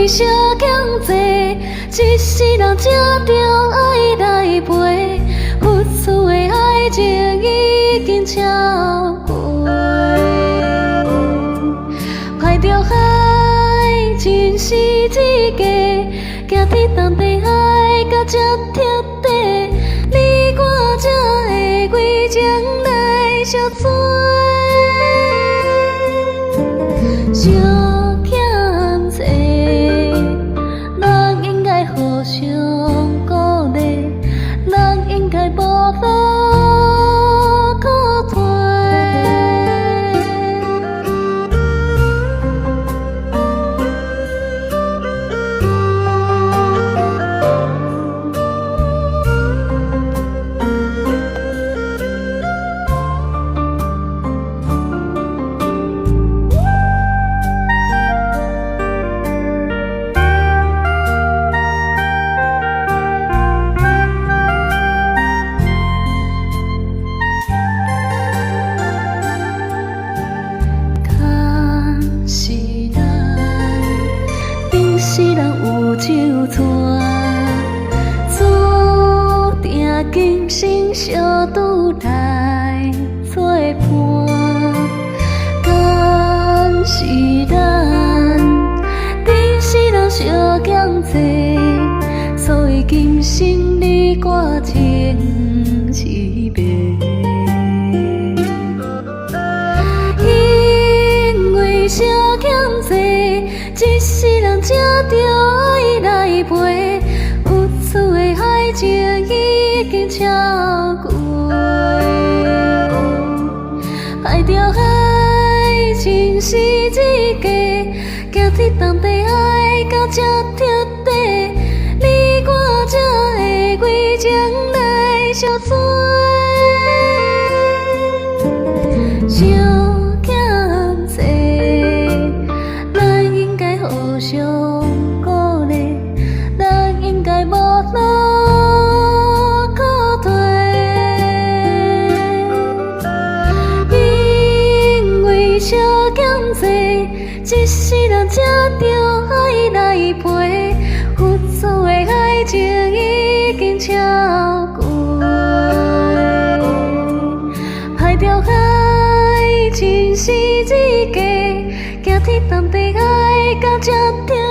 为啥强坐？一世人才着爱来陪，付出的爱情已经超过，歹着海真是一家，行天动地爱到这彻底，你我才会为将来相随。相欠债，人应该互相鼓励，人应该无路可退。世人有手串，注定今生相拄来作伴。敢是咱前世人相欠债，所以今生你我情凄美。因为相欠债，一世人才着爱来陪，付出的爱情已经超过，歹着海真是一家，行天动地爱到这彻底，你我才会为将来相随。互相鼓励，咱应该无路可退。因为相欠债，一世人才着爱来陪，付出的爱情已经超过，歹着海真是一家，行天动地爱到这条。